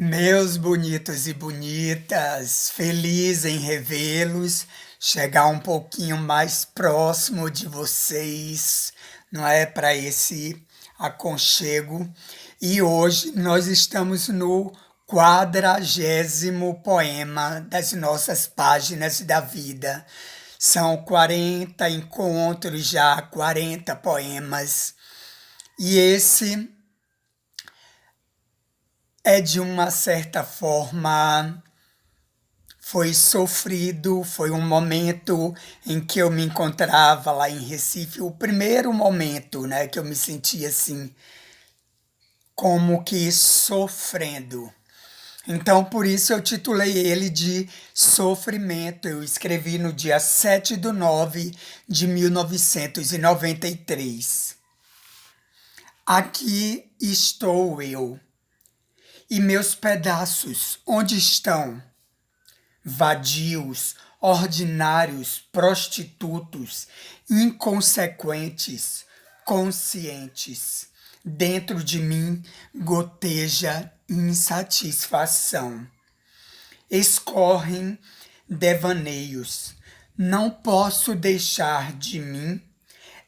Meus bonitos e bonitas, feliz em revê-los, chegar um pouquinho mais próximo de vocês, não é? Para esse aconchego. E hoje nós estamos no 40º poema das nossas páginas da vida. São 40 encontros já, 40 poemas. E esse é de uma certa forma foi sofrido, foi um momento em que eu me encontrava lá em Recife, o primeiro momento, né, que eu me sentia assim, como que sofrendo. Então, por isso eu titulei ele de Sofrimento. Eu escrevi no dia 7/9 de 1993. Aqui estou eu. E meus pedaços, onde estão? Vadios, ordinários, prostitutos, inconsequentes, conscientes. Dentro de mim goteja insatisfação. Escorrem devaneios. Não posso deixar de mim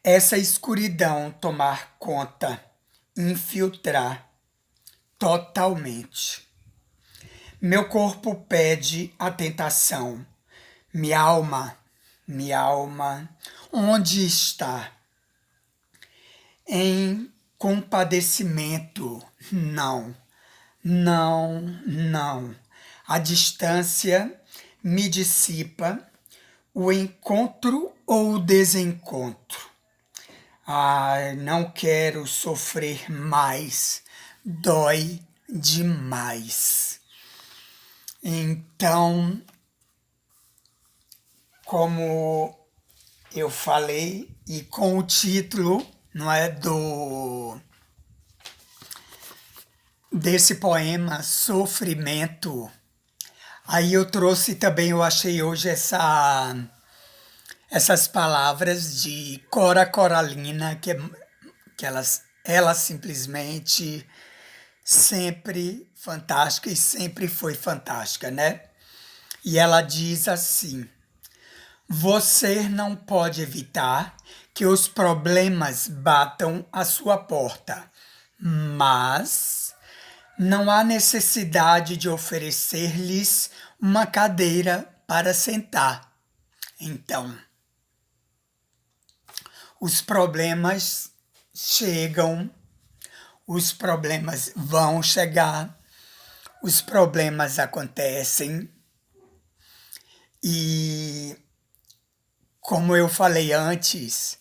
essa escuridão tomar conta, infiltrar totalmente. Meu corpo pede a tentação. Minha alma, onde está? Em compadecimento, não, não, não. A distância me dissipa, o encontro ou o desencontro. Não quero sofrer mais, dói demais. Então, como eu falei, e com o título, não é, desse poema Sofrimento, aí eu trouxe também, eu achei hoje essas palavras de Cora Coralina, que ela simplesmente sempre fantástica e sempre foi fantástica, né? E ela diz assim: você não pode evitar que os problemas batam à sua porta, mas não há necessidade de oferecer-lhes uma cadeira para sentar. Então, os problemas chegam, os problemas vão chegar, os problemas acontecem e, como eu falei antes,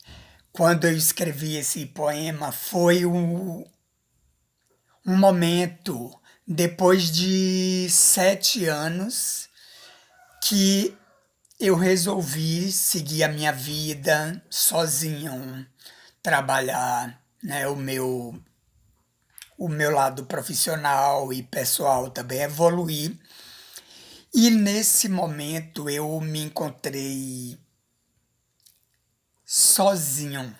quando eu escrevi esse poema, foi um momento, depois de 7 anos, que eu resolvi seguir a minha vida sozinho, trabalhar, né, o meu lado profissional e pessoal também evoluir. E nesse momento eu me encontrei sozinho,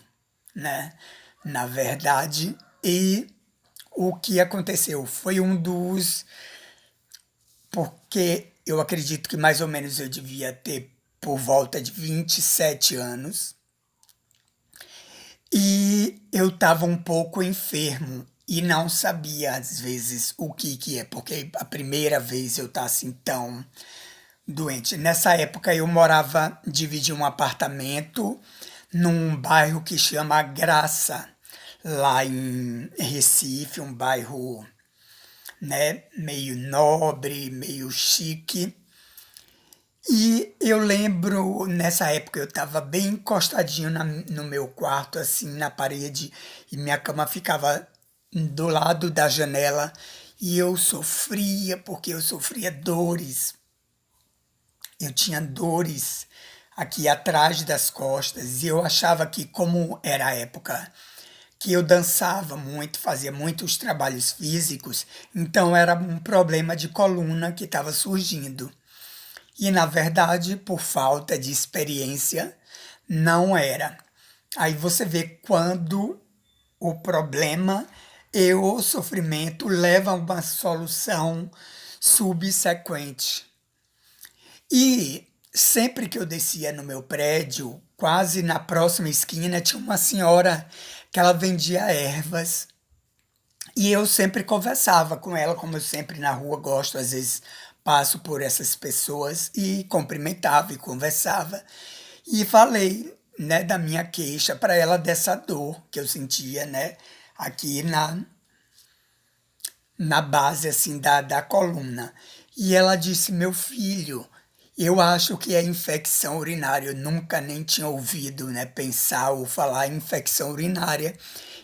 né? Na verdade, e o que aconteceu foi porque eu acredito que mais ou menos eu devia ter por volta de 27 anos, e eu estava um pouco enfermo e não sabia às vezes o que é, porque a primeira vez eu estava assim tão doente. Nessa época eu morava, dividi um apartamento num bairro que chama Graça, lá em Recife, um bairro, né, meio nobre, meio chique. E eu lembro, nessa época eu estava bem encostadinho no meu quarto, assim, na parede, e minha cama ficava do lado da janela, e eu sofria, porque eu sofria dores. Eu tinha dores aqui atrás das costas, e eu achava que, como era a época que eu dançava muito, fazia muitos trabalhos físicos, então era um problema de coluna que estava surgindo. E, na verdade, por falta de experiência, não era. Aí você vê quando o problema e o sofrimento leva a uma solução subsequente. E sempre que eu descia no meu prédio, quase na próxima esquina, tinha uma senhora que ela vendia ervas. E eu sempre conversava com ela, como eu sempre na rua gosto, às vezes passo por essas pessoas e cumprimentava e conversava. E falei, né, da minha queixa para ela dessa dor que eu sentia, né, aqui na base assim da coluna. E ela disse: meu filho, eu acho que é infecção urinária. Eu nunca nem tinha ouvido, né, pensar ou falar em infecção urinária.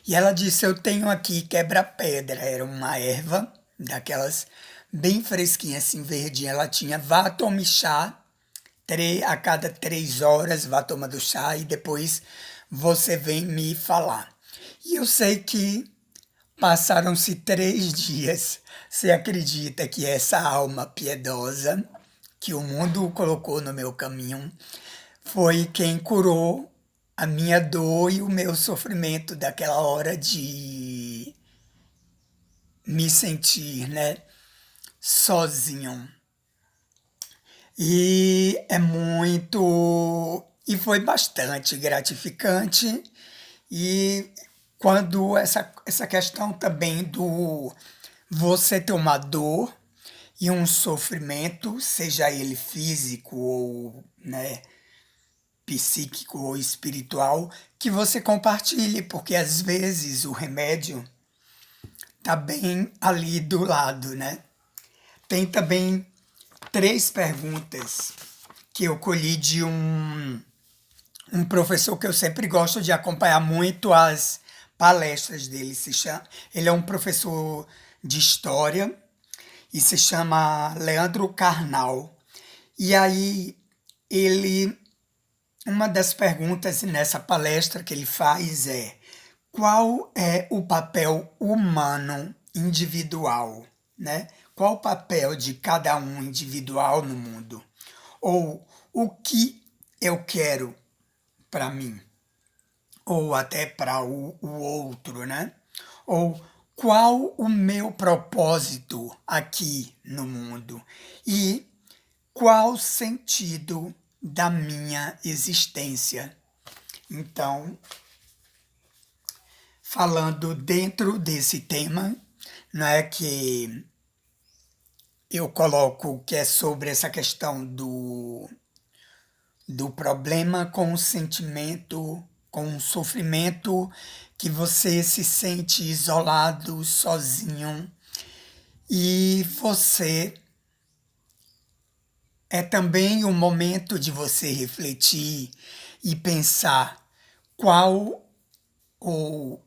E ela disse: eu tenho aqui quebra-pedra. Era uma erva daquelas bem fresquinha, assim, verdinha. Ela tinha: vá, tome chá. A cada 3 horas, vá tomando chá e depois você vem me falar. E eu sei que passaram-se 3 dias. Você acredita que essa alma piedosa que o mundo colocou no meu caminho foi quem curou a minha dor e o meu sofrimento daquela hora de me sentir, né, sozinho. E é muito. E foi bastante gratificante. E quando essa questão também do você ter uma dor e um sofrimento, seja ele físico ou, né, psíquico ou espiritual, que você compartilhe, porque às vezes o remédio tá bem ali do lado, né? Tem também 3 perguntas que eu colhi de um professor que eu sempre gosto de acompanhar muito as palestras dele. Ele é um professor de história e se chama Leandro Carnal. E aí ele, uma das perguntas nessa palestra que ele faz é: qual é o papel humano individual, né? Qual o papel de cada um individual no mundo? Ou o que eu quero para mim? Ou até para o outro, né? Ou qual o meu propósito aqui no mundo? E qual o sentido da minha existência? Então, falando dentro desse tema, não é que eu coloco que é sobre essa questão do problema com o sentimento, com o sofrimento, que você se sente isolado, sozinho, e você é também o momento de você refletir e pensar qual ou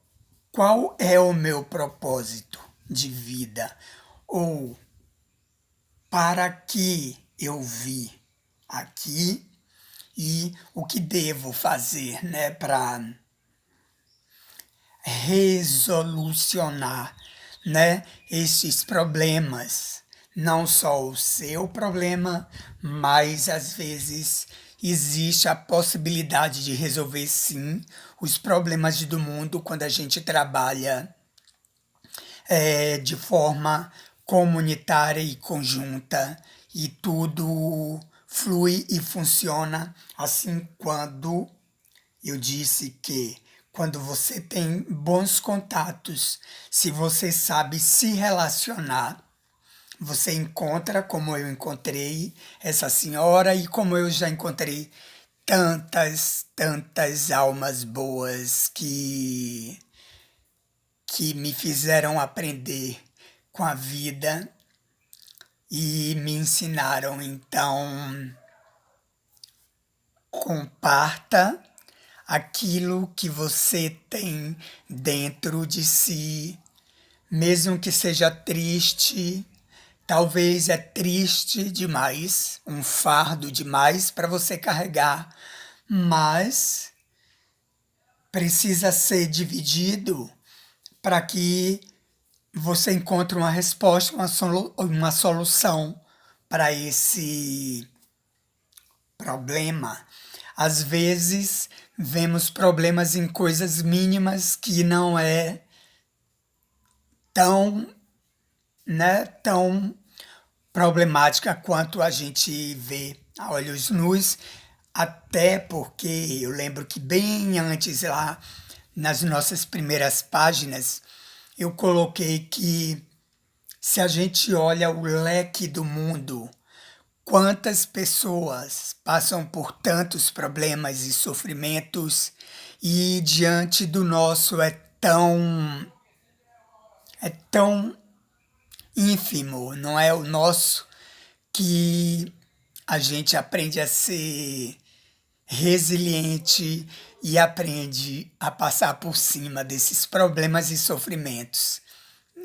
qual é o meu propósito de vida, ou para que eu vi aqui e o que devo fazer, né, para resolucionar, né, esses problemas. Não só o seu problema, mas às vezes existe a possibilidade de resolver sim os problemas do mundo quando a gente trabalha de forma comunitária e conjunta e tudo flui e funciona assim quando eu disse que quando você tem bons contatos, se você sabe se relacionar, você encontra, como eu encontrei essa senhora e como eu já encontrei tantas almas boas que me fizeram aprender com a vida e me ensinaram. Então, comparta aquilo que você tem dentro de si, mesmo que seja triste. Talvez é triste demais, um fardo demais para você carregar, mas precisa ser dividido para que você encontre uma resposta, uma solução para esse problema. Às vezes vemos problemas em coisas mínimas que não é tão, né, tão problemática quanto a gente vê a olhos nus, até porque eu lembro que bem antes lá, nas nossas primeiras páginas, eu coloquei que se a gente olha o leque do mundo, quantas pessoas passam por tantos problemas e sofrimentos e diante do nosso é tão ínfimo, não é o nosso que a gente aprende a ser resiliente e aprende a passar por cima desses problemas e sofrimentos.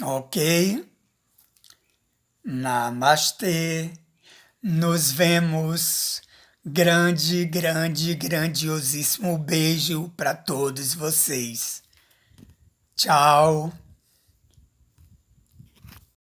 Ok? Namastê. Nos vemos. Grande, grande, grandiosíssimo beijo para todos vocês. Tchau.